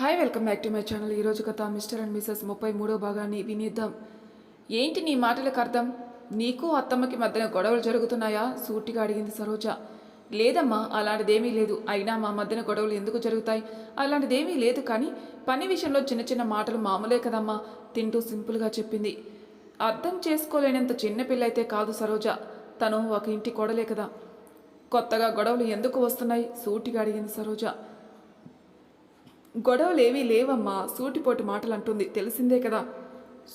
Hi welcome back to my channel. ఈరోజు కథ mister and missus 33వ భాగాన్ని వినిద్దాం. ఏంటి నీ మాటలకు అర్థం? నీకు అత్తమ్మకి మధ్యన గొడవలు జరుగుతున్నాయా? సూటిగా అడిగింది సరోజ. లేదమ్మా, అలాంటిదేమీ లేదు. అయినా మా మధ్యన గొడవలు ఎందుకు జరుగుతాయి? అలాంటిదేమీ లేదు, కానీ పని విషయంలో చిన్న చిన్న మాటలు మామూలే కదమ్మా తింటూ సింపుల్గా చెప్పింది. అర్థం చేసుకోలేనంత చిన్నపిల్లయితే కాదు సరోజ, తను ఒక ఇంటి కొడలే కదా. కొత్తగా గొడవలు ఎందుకు వస్తున్నాయి? సూటిగా అడిగింది సరోజ. గొడవలు ఏమీ లేవమ్మా, సూటిపోటి మాటలు అంటుంది. తెలిసిందే కదా.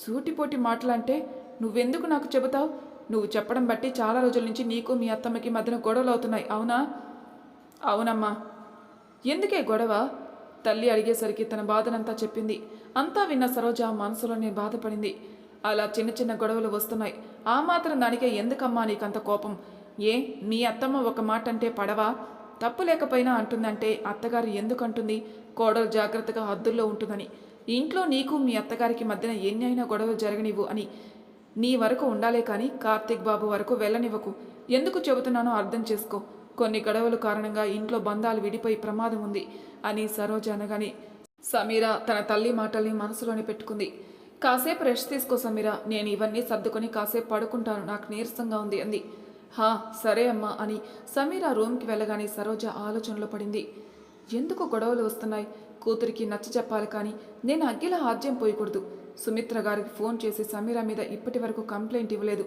సూటిపోటి మాటలంటే నువ్వెందుకు నాకు చెబుతావు? నువ్వు చెప్పడం బట్టి చాలా రోజుల నుంచి నీకు మీ అత్తమ్మకి మధ్యన గొడవలు అవుతున్నాయి, అవునా? అవునమ్మా. ఎందుకే గొడవ? తల్లి అడిగేసరికి తన బాధనంతా చెప్పింది. అంతా విన్న సరోజ మనసులోనే బాధపడింది. అలా చిన్న చిన్న గొడవలు వస్తున్నాయి, ఆ మాత్రం దానికే ఎందుకమ్మా నీకంత కోపం? ఏ, మీ అత్తమ్మ ఒక మాట అంటే పడవా? తప్పు లేకపోయినా అంటుందంటే అత్తగారు ఎందుకంటుంది? కోడలు జాగ్రత్తగా హద్దుల్లో ఉంటుందని. ఇంట్లో నీకు మీ అత్తగారికి మధ్యన ఎన్ని అయినా గొడవలు జరగనివ్వు అని. నీ వరకు ఉండాలే కానీ కార్తీక్ బాబు వరకు వెళ్ళనివ్వకు. ఎందుకు చెబుతున్నానో అర్థం చేసుకో. కొన్ని గొడవలు కారణంగా ఇంట్లో బంధాలు విడిపోయి ప్రమాదం ఉంది అని సరోజ అనగానే సమీర తన తల్లి మాటల్ని మనసులోనే పెట్టుకుంది. కాసేపు రెస్ట్ తీసుకో సమీర, నేను ఇవన్నీ సర్దుకొని కాసేపు పడుకుంటాను, నాకు నీరసంగా ఉంది అంది. హా సరే అమ్మా అని సమీర రూమ్కి వెళ్ళగానే సరోజ ఆలోచనలో పడింది. ఎందుకు గొడవలు వస్తున్నాయి? కూతురికి నచ్చ చెప్పాలి, కానీ నేను అగ్గిల ఆజ్యం పోయకూడదు. సుమిత్ర గారికి ఫోన్ చేసి సమీర మీద ఇప్పటి వరకు కంప్లైంట్ ఇవ్వలేదు,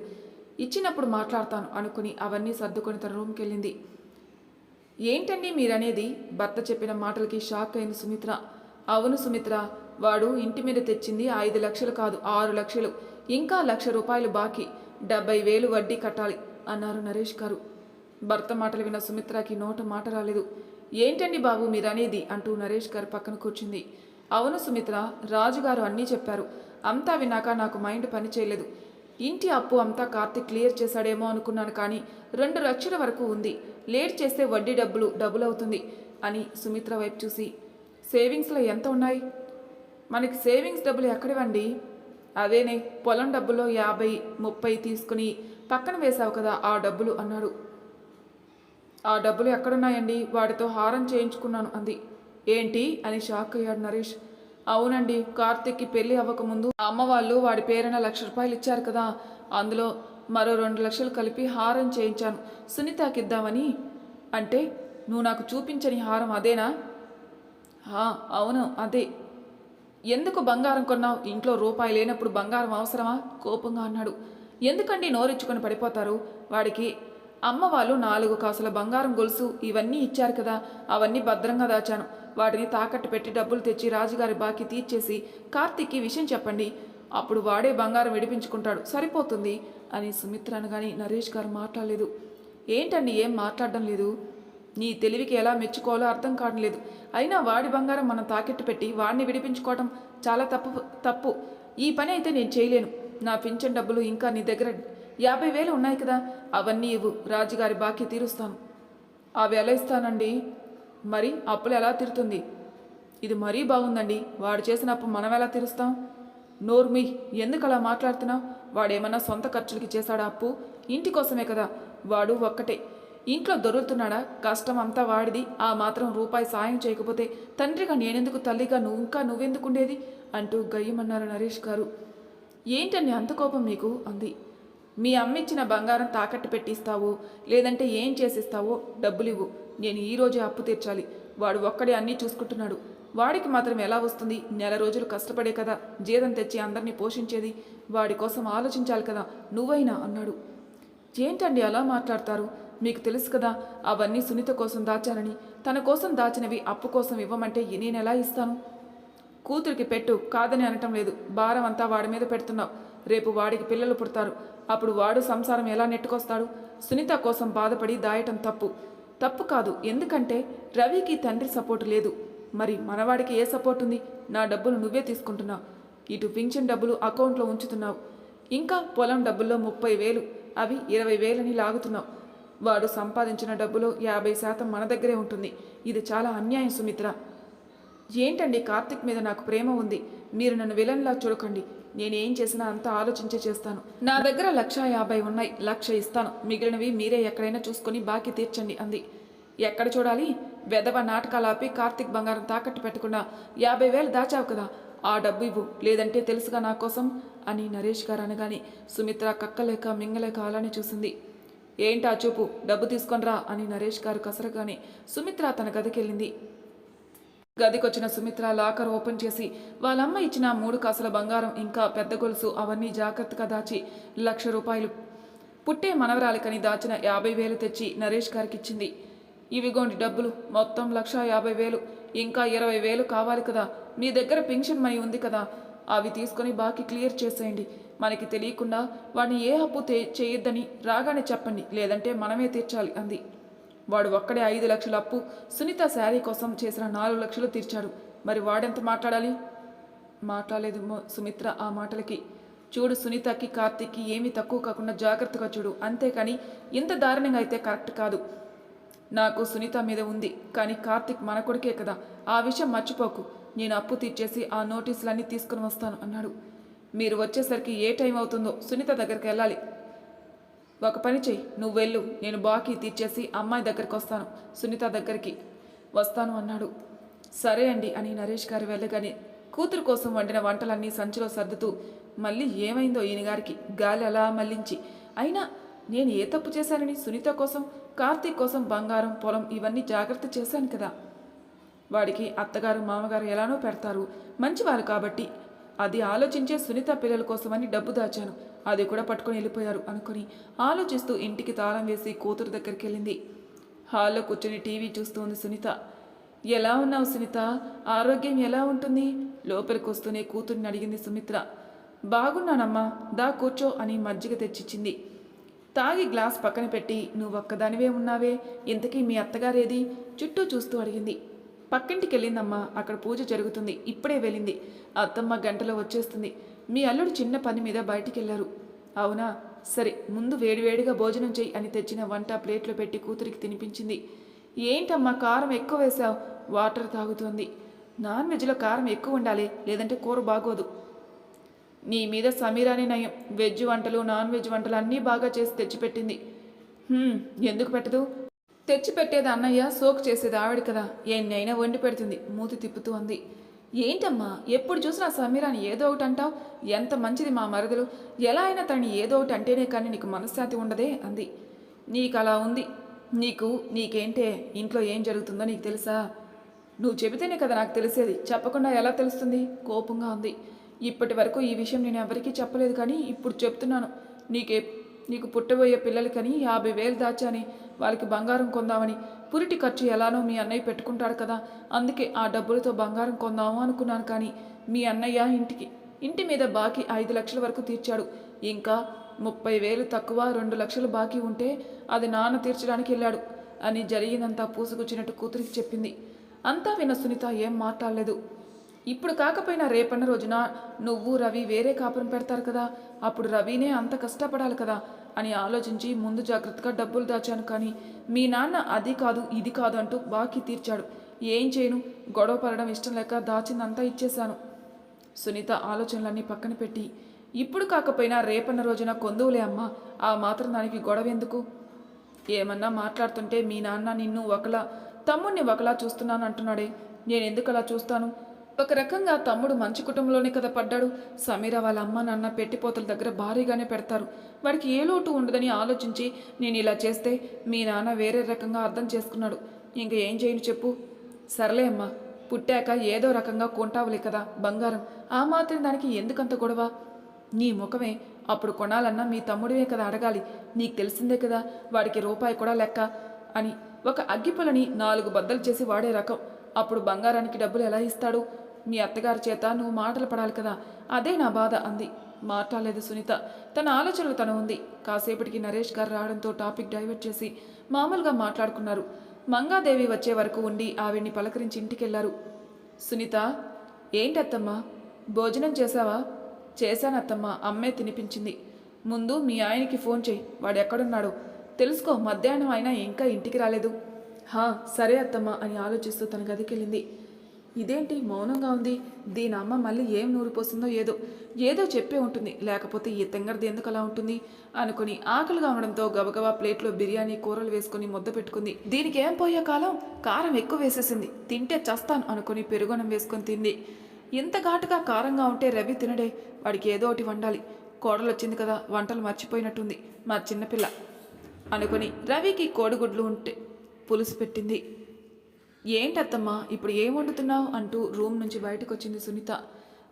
ఇచ్చినప్పుడు మాట్లాడతాను అనుకుని అవన్నీ సర్దుకొని తన రూమ్కి వెళ్ళింది. ఏంటండి మీరనేది? భర్త చెప్పిన మాటలకి షాక్ అయింది సుమిత్ర. అవును సుమిత్ర, వాడు ఇంటి మీద తెచ్చింది 5 లక్షలు కాదు, 6 లక్షలు, ఇంకా 1,00,000 రూపాయలు బాకీ, 70,000 వడ్డీ కట్టాలి అన్నారు నరేష్ గారు. భర్త మాటలు విన్న సుమిత్రకి నోట మాట రాలేదు. ఏంటండి బాబు మీరనేది అంటూ నరేష్ గారు పక్కన కూర్చుంది. అవును సుమిత్ర, రాజుగారు అన్నీ చెప్పారు. అంతా విన్నాక నాకు మైండ్ పని చేయలేదు. ఇంటి అప్పు అంతా కార్తీక్ క్లియర్ చేశాడేమో అనుకున్నాను, కానీ 2 లక్షల వరకు ఉంది. లేట్ చేస్తే వడ్డీ డబుల్ అవుతుంది అని సుమిత్ర వైపు చూసి, సేవింగ్స్లో ఎంత ఉన్నాయి? మనకి సేవింగ్స్ డబ్బులు ఎక్కడివండి? అదేనే, పొలం డబ్బుల్లో 50-30 తీసుకుని పక్కన వేశావు కదా, ఆ డబ్బులు అన్నాడు. ఆ డబ్బులు ఎక్కడున్నాయండి? వాడితో హారం చేయించుకున్నాను అంది. ఏంటి అని షాక్ అయ్యాడు నరేష్. అవునండి, కార్తిక్కి పెళ్లి అవ్వకముందు అమ్మ వాళ్ళు వాడి పేరున 1,00,000 రూపాయలు ఇచ్చారు కదా, అందులో మరో 2 లక్షలు కలిపి హారం చేయించాను సునీతకిద్దామని. అంటే నువ్వు నాకు చూపించని హారం అదేనా? అవును అదే. ఎందుకు బంగారం కొన్నావు? ఇంట్లో రూపాయి లేనప్పుడు బంగారం అవసరమా? కోపంగా అన్నాడు. ఎందుకండి నోరెచ్చుకొని పడిపోతారు? వాడికి అమ్మ వాళ్ళు 4 కాసుల బంగారం గొలుసు ఇవన్నీ ఇచ్చారు కదా, అవన్నీ భద్రంగా దాచాను. వాటిని తాకట్టు పెట్టి డబ్బులు తెచ్చి రాజుగారి బాకీ తీర్చేసి కార్తీక్కి విషయం చెప్పండి, అప్పుడు వాడే బంగారం విడిపించుకుంటాడు, సరిపోతుంది అని సుమిత్ర అనగాని నరేష్ గారు మాట్లాడలేదు. ఏంటండి ఏం మాట్లాడడం లేదు? నీ తెలివికి ఎలా మెచ్చుకోవాలో అర్థం కావడం లేదు. అయినా వాడి బంగారం మనం తాకెట్టు పెట్టి వాడిని విడిపించుకోవడం చాలా తప్పు. ఈ పని అయితే నేను చేయలేను. నా పింఛన్ డబ్బులు ఇంకా నీ దగ్గర 50,000 ఉన్నాయి కదా, అవన్నీ ఇవ్వు, రాజుగారి బాకీ తీరుస్తాను. అవి ఎలా ఇస్తానండి? మరి అప్పులు ఎలా తీరుతుంది? ఇది మరీ బాగుందండి. వాడు చేసిన అప్పు మనం ఎలా తీరుస్తాం? నోర్మి, ఎందుకు అలా మాట్లాడుతున్నావు? వాడేమన్నా సొంత ఖర్చులకి చేశాడా అప్పు? ఇంటి కోసమే కదా. వాడు ఒక్కటే ఇంట్లో దొరుకుతున్నాడా? కష్టం అంతా వాడిది. ఆ మాత్రం రూపాయి సాయం చేయకపోతే తండ్రిగా నేనెందుకు, తల్లిగా నువ్వెందుకుండేది అంటూ గయ్యమన్నారు నరేష్ గారు. ఏంటండి అంత కోపం మీకు అంది. మీ అమ్మిచ్చిన బంగారం తాకట్టు పెట్టిస్తావు, లేదంటే ఏం చేసిస్తావో డబ్బులు ఇవ్వు. నేను ఈరోజే అప్పు తీర్చాలి. వాడు ఒక్కడే అన్నీ చూసుకుంటున్నాడు. వాడికి మాత్రం ఎలా వస్తుంది? నెల రోజులు కష్టపడే కదా జీతం తెచ్చి అందరినీ పోషించేది. వాడి కోసం ఆలోచించాలి కదా నువ్వైనా అన్నాడు. ఏంటండి అలా మాట్లాడతారు? మీకు తెలుసు కదా అవన్నీ సునీత కోసం దాచానని. తన కోసం దాచినవి అప్పు కోసం ఇవ్వమంటే నేను ఎలా ఇస్తాను? కూతురికి పెట్టు, కాదని అనటం లేదు. భారం అంతా వాడి మీద పెడుతున్నావు. రేపు వాడికి పిల్లలు పుడతారు, అప్పుడు వాడు సంసారం ఎలా నెట్టుకొస్తాడు? సునీత కోసం బాధపడి దాయటం తప్పు కాదు. ఎందుకంటే రవికి తండ్రి సపోర్టు లేదు. మరి మనవాడికి ఏ సపోర్ట్ ఉంది? నా డబ్బులు నువ్వే తీసుకుంటున్నావు. ఇటు పింఛన్ డబ్బులు అకౌంట్లో ఉంచుతున్నావు. ఇంకా పొలం డబ్బుల్లో 30,000, అవి 20,000 లాగుతున్నావు. వాడు సంపాదించిన డబ్బులో 50% మన దగ్గరే ఉంటుంది. ఇది చాలా అన్యాయం సుమిత్ర. ఏంటండి, కార్తిక్ మీద నాకు ప్రేమ ఉంది. మీరు నన్ను విలన్లా చూడకండి. నేనేం చేసినా అంతా ఆలోచించే చేస్తాను. నా దగ్గర 1,50,000 ఉన్నాయి. 1,00,000 ఇస్తాను. మిగిలినవి మీరే ఎక్కడైనా చూసుకొని బాకీ తీర్చండి అంది. ఎక్కడ చూడాలి? వెధవ నాటకాలు ఆపి కార్తీక్ బంగారం తాకట్టు పెట్టకుండా 50,000 దాచావు కదా, ఆ డబ్బు ఇవ్వు, లేదంటే తెలుసుగా నా కోసం అని నరేష్ గారు అనగానే సుమిత్ర కక్కలేక మింగలేక అలానే చూసింది. ఏంటా చూపు, డబ్బు తీసుకొనిరా అని నరేష్ గారు కసరగానే సుమిత్ర తన గదికెళ్ళింది. గదికొచ్చిన సుమిత్ర లాకర్ ఓపెన్ చేసి వాళ్ళమ్మ ఇచ్చిన 3 కాసుల బంగారం ఇంకా పెద్ద గొలుసు అవన్నీ జాగ్రత్తగా దాచి ₹1,00,000 పుట్టే మనవరాలికని దాచిన 50,000 తెచ్చి నరేష్ గారికి ఇచ్చింది. ఇవిగోండి డబ్బులు, మొత్తం 1,50,000, ఇంకా 20,000 కావాలి కదా, మీ దగ్గర పెన్షన్ మనీ ఉంది కదా, అవి తీసుకొని బాకీ క్లియర్ చేసేయండి. మనకి తెలియకుండా వాడిని ఏ అప్పు చేయొద్దని రాగానే చెప్పండి, లేదంటే మనమే తీర్చాలి అంది. వాడు ఒక్కడే 5 లక్షల అప్పు సునీత శారీ కోసం చేసిన 4 లక్షలు తీర్చాడు. మరి వాడెంత మాట్లాడాలి? మాట్లాడలేదు సుమిత్ర ఆ మాటలకి. చూడు, సునీతకి కార్తీక్కి ఏమీ తక్కువ కాకుండా జాగ్రత్తగా చూడు, అంతేకాని ఇంత దారుణంగా అయితే కరెక్ట్ కాదు. నాకు సునీత మీద ఉంది, కానీ కార్తీక్ మన కొడుకే కదా, ఆ విషయం మర్చిపోకు. నేను అప్పు తీర్చేసి ఆ నోటీసులన్నీ తీసుకుని వస్తాను అన్నాడు. మీరు వచ్చేసరికి ఏ టైం అవుతుందో, సునీత దగ్గరికి వెళ్ళాలి. ఒక పని చెయ్యి, నువ్వు వెళ్ళు, నేను బాకీ తీర్చేసి అమ్మాయి దగ్గరికి వస్తాను, సునీత దగ్గరికి వస్తాను అన్నాడు. సరే అండి అని నరేష్ గారు వెళ్ళగానే కూతురు కోసం వండిన వంటలన్నీ సంచిలో సర్దుతూ, మళ్ళీ ఏమైందో ఈయనగారికి గాలి అలా మళ్లించి, అయినా నేను ఏ తప్పు చేశానని సునీత కోసం కార్తీక్ కోసం బంగారం పొలం ఇవన్నీ జాగ్రత్త చేశాను కదా. వాడికి అత్తగారు మామగారు ఎలానో పెడతారు, మంచివారు కాబట్టి అది ఆలోచించే సునీత పిల్లల కోసమని డబ్బు దాచాను, అది కూడా పట్టుకొని వెళ్ళిపోయారు అనుకుని ఆలోచిస్తూ ఇంటికి తాళం వేసి కూతురు దగ్గరికి వెళ్ళింది. హాల్లో కూర్చొని టీవీ చూస్తూ ఉంది సునీత. ఎలా ఉన్నావు సునీత, ఆరోగ్యం ఎలా ఉంటుంది? లోపలికి వస్తూనే కూతుర్ని అడిగింది సుమిత్ర. బాగున్నానమ్మా, దా కూర్చో అని మజ్జిగ తెచ్చిచ్చింది. తాగి గ్లాస్ పక్కన పెట్టి, నువ్వు ఒక్కదానివే ఉన్నావే, ఇంతకీ మీ అత్తగారేది చుట్టూ చూస్తూ అడిగింది. పక్కింటికి వెళ్ళిందమ్మా, అక్కడ పూజ జరుగుతుంది, ఇప్పుడే వెళ్ళింది. అత్తమ్మ గంటలో వచ్చేస్తుంది. మీ అల్లుడు చిన్న పని మీద బయటికి వెళ్ళారు. అవునా, సరే ముందు వేడివేడిగా భోజనం చెయ్యి అని తెచ్చిన వంట ప్లేట్లో పెట్టి కూతురికి తినిపించింది. ఏంటమ్మా కారం ఎక్కువ వేశావు, వాటర్ తాగుతోంది. నాన్ వెజ్లో కారం ఎక్కువ ఉండాలి, లేదంటే కూర బాగోదు. నీ మీద సమీరానే నయం, వెజ్ వంటలు నాన్ వెజ్ వంటలు అన్నీ బాగా చేసి తెచ్చిపెట్టింది. ఎందుకు పెట్టదు? తెచ్చిపెట్టేది అన్నయ్య, సోక్ చేసేది ఆవిడ కదా, ఎన్నైనా వండి పెడుతుంది మూతి తిప్పుతూ అంది. ఏంటమ్మా ఎప్పుడు చూసినా సమీరాని ఏదో ఒకటి అంటావు, ఎంత మంచిది మా మరదలు, ఎలా అయినా తనని ఏదో ఒకటి అంటేనే కానీ నీకు మనశ్శాంతి ఉండదే అంది. నీకు అలా ఉంది, నీకేంటే ఇంట్లో ఏం జరుగుతుందో నీకు తెలుసా? నువ్వు చెబితేనే కదా నాకు తెలిసేది, చెప్పకుండా ఎలా తెలుస్తుంది? కోపంగా ఉంది. ఇప్పటి వరకు ఈ విషయం నేను ఎవరికీ చెప్పలేదు, కానీ ఇప్పుడు చెప్తున్నాను. నీకు పుట్టబోయే పిల్లలకని 50,000 దాచాని, వాళ్ళకి బంగారం కొందామని. పురిటి ఖర్చు ఎలానో మీ అన్నయ్య పెట్టుకుంటాడు కదా, అందుకే ఆ డబ్బులతో బంగారం కొందాము అనుకున్నాను. కానీ మీ అన్నయ్య ఇంటి మీద బాకీ 5 లక్షల వరకు తీర్చాడు. ఇంకా 30,000 తక్కువ 2 లక్షలు బాకీ ఉంటే అది నాన్న తీర్చడానికి వెళ్ళాడు అని జరిగిందంతా పూసుకొచ్చినట్టు కూతురికి చెప్పింది. అంతా విన్న సునీత ఏం మాట్లాడలేదు. ఇప్పుడు కాకపోయినా రేపన్న రోజున నువ్వు రవి వేరే కాపురం పెడతారు కదా, అప్పుడు రవినే అంత కష్టపడాలి కదా అని ఆలోచించి ముందు జాగ్రత్తగా డబ్బులు దాచాను. కానీ మీ నాన్న అది కాదు ఇది కాదు అంటూ బాకీ తీర్చాడు. ఏం చేయను, గొడవ పడడం ఇష్టం లేక దాచిందంతా ఇచ్చేశాను. సునీత ఆలోచనలన్నీ పక్కన పెట్టి, ఇప్పుడు కాకపోయినా రేపన్న రోజున కొందువులే అమ్మా, ఆ మాత్రం దానికి గొడవ ఎందుకు? ఏమన్నా మాట్లాడుతుంటే మీ నాన్న నిన్ను ఒకలా తమ్ముడిని ఒకలా చూస్తున్నాను అంటున్నాడే, నేనెందుకు అలా చూస్తాను? ఒక రకంగా తమ్ముడు మంచి కుటుంబంలోనే కదా పడ్డాడు. సమీర వాళ్ళ అమ్మ నాన్న పెట్టిపోతల దగ్గర భారీగానే పెడతారు, వాడికి ఏ లోటు ఉండదని ఆలోచించి నేను ఇలా చేస్తే మీ నాన్న వేరే రకంగా అర్థం చేసుకున్నాడు. ఇంక ఏం చేయను చెప్పు? సర్లే అమ్మా, పుట్టాక ఏదో రకంగా కొంటావులే కదా బంగారం, ఆ మాత్రం దానికి ఎందుకంత గొడవ? నీ ముఖమే, అప్పుడు కొనాలన్నా మీ తమ్ముడివే కదా అడగాలి, నీకు తెలిసిందే కదా వాడికి రూపాయి కూడా లెక్క అని. ఒక అగ్గిపులని 4 బద్దలు చేసి వాడే రకం, అప్పుడు బంగారానికి డబ్బులు ఎలా ఇస్తాడు? మీ అత్తగారి చేత నువ్వు మాటలు పడాలి కదా, అదే నా బాధ అంది. మాట్లాడలేదు సునీత, తన ఆలోచనలు తను ఉంది. కాసేపటికి నరేష్ గారు రావడంతో టాపిక్ డైవర్ట్ చేసి మామూలుగా మాట్లాడుకున్నారు. మంగాదేవి వచ్చే వరకు ఉండి ఆవిడ్ని పలకరించి ఇంటికెళ్లారు. సునీత, ఏంటత్తమ్మా భోజనం చేశావా? చేశానత్తమ్మా, అమ్మే తినిపించింది. ముందు మీ ఆయనకి ఫోన్ చేయి, వాడు ఎక్కడున్నాడో తెలుసుకో, మధ్యాహ్నం అయినా ఇంకా ఇంటికి రాలేదు. సరే అత్తమ్మా అని ఆలోచిస్తూ తన గదికెళ్ళింది. ఇదేంటి మౌనంగా ఉంది? దీని అమ్మ మళ్ళీ ఏం నూరు పోసిందో ఏదో ఏదో చెప్పే ఉంటుంది, లేకపోతే ఈ తెంగరది ఎందుకు అలా ఉంటుంది అనుకుని ఆకలిగా ఉండడంతో గబగబా ప్లేట్లో బిర్యానీ కూరలు వేసుకుని ముద్ద పెట్టుకుంది. దీనికి ఏం పోయే కాలం, కారం ఎక్కువ వేసేసింది, తింటే చస్తాను అనుకుని పెరుగొనం వేసుకొని తింది. ఇంత ఘాటుగా కారంగా ఉంటే రవి తినడే, వాడికి ఏదో ఒకటి వండాలి. కోడలు వచ్చింది కదా, వంటలు మర్చిపోయినట్టుంది మా చిన్నపిల్ల అనుకుని రవికి కోడిగుడ్లు ఉంటే పులుసు పెట్టింది. ఏంటత్తమ్మా ఇప్పుడు ఏం వండుతున్నావు అంటూ రూమ్ నుంచి బయటకు వచ్చింది సునీత.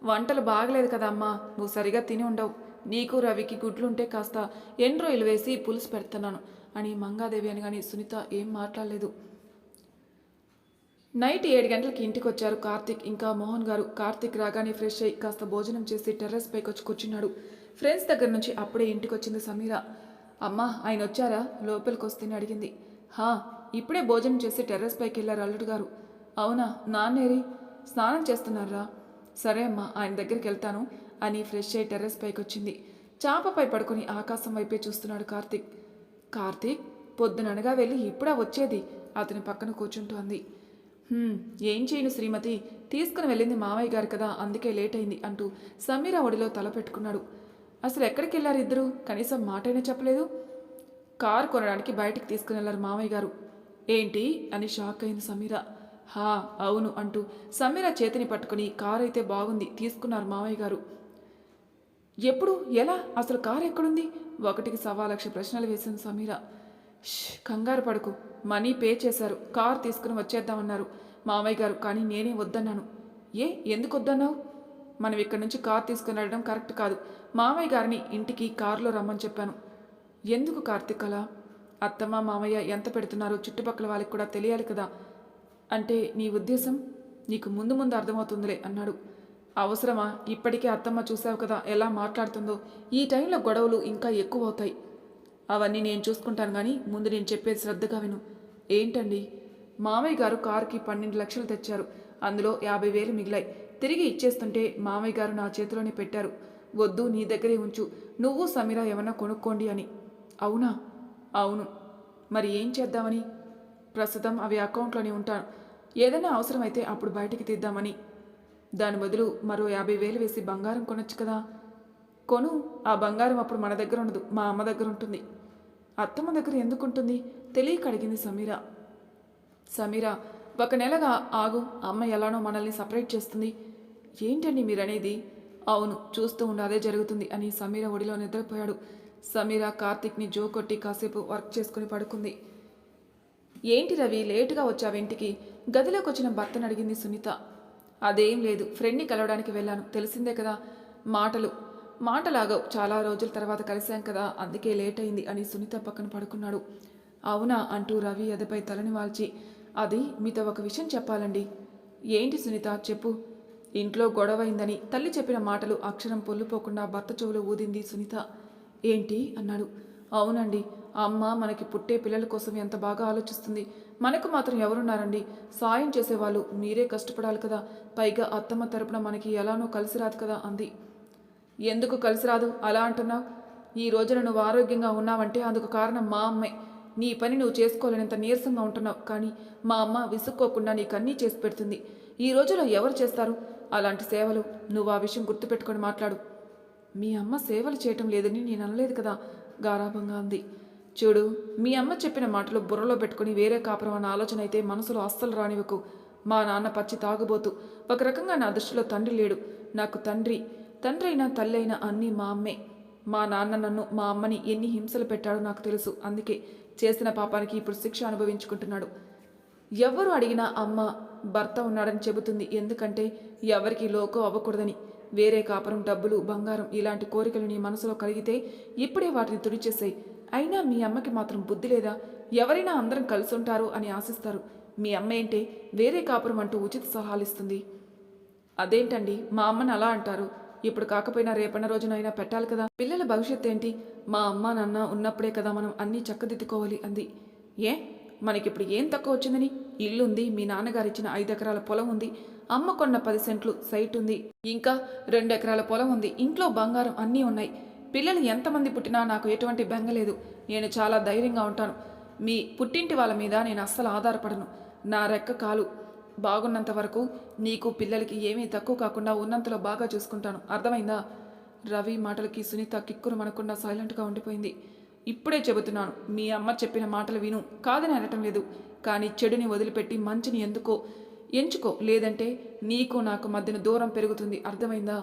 వంటలు బాగలేదు కదా అమ్మా, నువ్వు సరిగా తిని ఉండవు, నీకు రవికి గుడ్లుంటే కాస్త ఎండ్రోయిలు వేసి పులుసు పెడుతున్నాను అని మంగాదేవి అనగాని సునీత ఏం మాట్లాడలేదు. నైట్ 7 గంటలకి ఇంటికి వచ్చారు కార్తీక్ ఇంకా మోహన్ గారు. కార్తీక్ రాగానే ఫ్రెష్ అయ్యి కాస్త భోజనం చేసి టెర్రస్ పైకి వచ్చి కూర్చున్నాడు. ఫ్రెండ్స్ దగ్గర నుంచి అప్పుడే ఇంటికి వచ్చింది సమీర. అమ్మా ఆయన వచ్చారా, లోపలికి వస్తేనే అడిగింది. హా, ఇప్పుడే భోజనం చేసి టెర్రస్ పైకి వెళ్ళారు అల్లుడు గారు. అవునా, నాన్నేరి స్నానం చేస్తున్నారా? సరే అమ్మా, ఆయన దగ్గరికి వెళ్తాను అని ఫ్రెష్ అయ్యి టెర్రస్ పైకి వచ్చింది. చాపపై పడుకుని ఆకాశం వైపే చూస్తున్నాడు కార్తీక్. కార్తీక్ పొద్దుననగా వెళ్ళి ఇప్పుడా వచ్చేది, అతని పక్కన కూర్చుంటూ అంది. ఏం చేయను శ్రీమతి, తీసుకుని వెళ్ళింది మావయ్య గారు కదా, అందుకే లేట్ అయింది అంటూ సమీర ఒడిలో తల పెట్టుకున్నాడు. అసలు ఎక్కడికి వెళ్ళారు ఇద్దరు, కనీసం మాటైనా చెప్పలేదు. కారు కొనడానికి బయటికి తీసుకుని వెళ్ళారు మావయ్య గారు. ఏంటి అని షాక్ అయింది సమీర. హా అవును అంటూ సమీర చేతిని పట్టుకుని కారు అయితే బాగుంది, తీసుకున్నారు మావయ్య గారు. ఎప్పుడు, ఎలా, అసలు కారు ఎక్కడుంది? 1.25 లక్ష ప్రశ్నలు వేసింది సమీర. కంగారు పడుకు, మనీ పే చేశారు, కారు తీసుకుని వచ్చేద్దామన్నారు మావయ్య గారు, కానీ నేనే వద్దన్నాను. ఎందుకు వద్దన్నావు? మనం ఇక్కడి నుంచి కారు తీసుకుని వెళ్ళడం కరెక్ట్ కాదు, మావయ్య గారిని ఇంటికి కారులో రమ్మని చెప్పాను. ఎందుకు కార్తీక్ అలా? అత్తమ్మ మామయ్య ఎంత పెడుతున్నారో చుట్టుపక్కల వాళ్ళకి కూడా తెలియాలి కదా. అంటే నీ ఉద్దేశం? నీకు ముందు ముందు అర్థమవుతుందిలే అన్నాడు. అవసరమా? ఇప్పటికే అత్తమ్మ చూసావు కదా ఎలా మాట్లాడుతుందో, ఈ టైంలో గొడవలు ఇంకా ఎక్కువ అవుతాయి. అవన్నీ నేను చూసుకుంటాను, కానీ ముందు నేను చెప్పేది శ్రద్ధగా విను. ఏంటండి? మామయ్య గారు కారుకి 12 లక్షలు తెచ్చారు, అందులో 50,000 మిగిలాయి. తిరిగి ఇచ్చేస్తుంటే మామయ్య గారు నా చేతిలోనే పెట్టారు, వద్దు నీ దగ్గరే ఉంచు, నువ్వు సమీర ఏమన్నా కొనుక్కోండి అని. అవునా? అవును. మరి ఏం చేద్దామని? ప్రస్తుతం అవి అకౌంట్లోనే ఉంటాను, ఏదైనా అవసరమైతే అప్పుడు బయటికి తీద్దామని. దాని బదులు మరో 50,000 వేసి బంగారం కొనొచ్చు కదా. కొను, ఆ బంగారం అప్పుడు మన దగ్గర ఉండదు, మా అమ్మ దగ్గర ఉంటుంది. అత్తమ్మ దగ్గర ఎందుకుంటుంది తెలియక అడిగింది సమీర. సమీర, 1 నెలగా ఆగు, అమ్మ ఎలానో మనల్ని సపరేట్ చేస్తుంది. ఏంటండి మీరనేది? అవును, చూస్తూ ఉండి అదే జరుగుతుంది అని సమీర ఒడిలో నిద్రపోయాడు. సమీర కార్తీక్ని జో కొట్టి కాసేపు వర్క్ చేసుకుని పడుకుంది. ఏంటి రవి లేటుగా వచ్చావింటికి? గదిలోకి వచ్చిన భర్తను అడిగింది సునీత. అదేం లేదు, ఫ్రెండ్ని కలవడానికి వెళ్ళాను, తెలిసిందే కదా. మాటలాగవు, చాలా రోజుల తర్వాత కలిశాం కదా, అందుకే లేట్ అయింది అని సునీత పక్కన పడుకున్నాడు. అవునా అంటూ రవి ఎదపై తలని వాల్చి, అది మీతో ఒక విషయం చెప్పాలండి. ఏంటి సునీత, చెప్పు. ఇంట్లో గొడవైందని తల్లి చెప్పిన మాటలు అక్షరం పొల్లుపోకుండా భర్త చెవులు ఊదింది సునీత. ఏంటి అన్నాడు. అవునండి, అమ్మ మనకి పుట్టే పిల్లల కోసం ఎంత బాగా ఆలోచిస్తుంది, మనకు మాత్రం ఎవరున్నారండి, సాయం చేసేవాళ్ళు, మీరే కష్టపడాలి కదా, పైగా అత్తమ్మ తరపున మనకి ఎలానో కలిసి రాదు కదా అంది. ఎందుకు కలిసి రాదు అలా అంటున్నావు? ఈ రోజున నువ్వు ఆరోగ్యంగా ఉన్నావంటే అందుకు కారణం మా అమ్మే. నీ పని నువ్వు చేసుకోలేనంత నీరసంగా ఉంటున్నావు, కానీ మా అమ్మ విసుక్కోకుండా నీకన్నీ చేసి పెడుతుంది. ఈ రోజులో ఎవరు చేస్తారు అలాంటి సేవలు? నువ్వు ఆ విషయం గుర్తుపెట్టుకొని మాట్లాడు. మీ అమ్మ సేవలు చేయటం లేదని నేను అనలేదు కదా, గారాభంగా అంది. చూడు, మీ అమ్మ చెప్పిన మాటలు బుర్రలో పెట్టుకుని వేరే కాపురం అన్న ఆలోచన అయితే మనసులో అస్సలు రానివ్వకు. మా నాన్న పచ్చి తాగుబోతు, ఒక రకంగా నా దృష్టిలో తండ్రి లేడు. నాకు తండ్రి అయినా తల్లి అయినా అన్నీ మా అమ్మే. మా నాన్న నన్ను మా అమ్మని ఎన్ని హింసలు పెట్టాడో నాకు తెలుసు, అందుకే చేసిన పాపానికి ఇప్పుడు శిక్ష అనుభవించుకుంటున్నాడు. ఎవరు అడిగినా అమ్మ భర్త ఉన్నాడని చెబుతుంది, ఎందుకంటే ఎవరికి లోకో అవ్వకూడదని. వేరే కాపురం, డబ్బులు, బంగారం ఇలాంటి కోరికలు నీ మనసులో కలిగితే ఇప్పుడే వాటిని తుడిచేసాయి. అయినా మీ అమ్మకి మాత్రం బుద్ధి లేదా? ఎవరైనా అందరం కలిసి ఉంటారు అని ఆశిస్తారు. మీ అమ్మ ఏంటే వేరే కాపురం అంటూ ఉచిత సలహాలు ఇస్తుంది. అదేంటండి మా అమ్మని అలా అంటారు? ఇప్పుడు కాకపోయినా రేపన్న రోజునైనా పెట్టాలి కదా. పిల్లల భవిష్యత్తు ఏంటి? మా అమ్మ నాన్న ఉన్నప్పుడే కదా మనం అన్నీ చక్కదిద్దుకోవాలి అంది. మనకిప్పుడు ఏం తక్కువ వచ్చిందని? ఇల్లుంది, మీ నాన్నగారు ఇచ్చిన 5 ఎకరాల పొలం ఉంది, అమ్మ కొన్న 10 సెంట్లు సైట్ ఉంది, ఇంకా 2 ఎకరాల పొలం ఉంది, ఇంట్లో బంగారం అన్నీ ఉన్నాయి. పిల్లలు ఎంతమంది పుట్టినా నాకు ఎటువంటి బెంగలేదు. నేను చాలా ధైర్యంగా ఉంటాను. మీ పుట్టింటి వాళ్ళ మీద నేను అస్సలు ఆధారపడను. నా రెక్క కాలు బాగున్నంత వరకు నీకు పిల్లలకి ఏమీ తక్కువ కాకుండా ఉన్నంతలో బాగా చూసుకుంటాను, అర్థమైందా? రవి మాటలకి సునీత కిక్కురు మనకుండా సైలెంట్గా ఉండిపోయింది. ఇప్పుడే చెబుతున్నాను, మీ అమ్మ చెప్పిన మాటలు విను, కాదని అనటం లేదు. కానీ చెడుని వదిలిపెట్టి మంచిని ఎందుకో ఎంచుకో, లేదంటే నీకు నాకు మధ్యన దూరం పెరుగుతుంది, అర్థమైందా?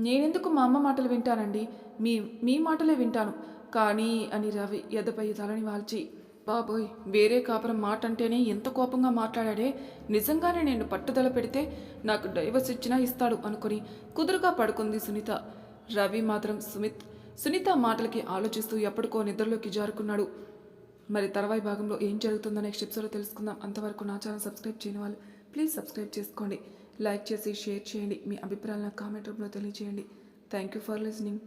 నేనెందుకు మా అమ్మ మాటలు వింటానండి, మీ మీ మాటలే వింటాను. కానీ అని రవి ఎదపై తలని వాల్చి, బాబోయ్, వేరే కాపురం మాట అంటేనే ఎంత కోపంగా మాట్లాడాడే, నిజంగానే నేను పట్టుదల పెడితే నాకు డైవర్స్ ఇచ్చినా ఇస్తాడు అనుకుని కుదురుగా పడుకుంది సునీత. రవి మాత్రం సునీత మాటలకి ఆలోచిస్తూ ఎప్పటికో నిద్రలోకి జారుకున్నాడు. మరి తర్వాయి భాగంలో ఏం జరుగుతుందో నెక్స్ట్ ఎపిసోడ్లో తెలుసుకుందాం. అంతవరకు నా ఛానల్ సబ్స్క్రైబ్ చేయని వాళ్ళు ప్లీజ్ సబ్స్క్రైబ్ చేసుకోండి, లైక్ చేసి షేర్ చేయండి, మీ అభిప్రాయాలను కామెంట్ రూపంలో తెలియజేయండి. Thank you for listening.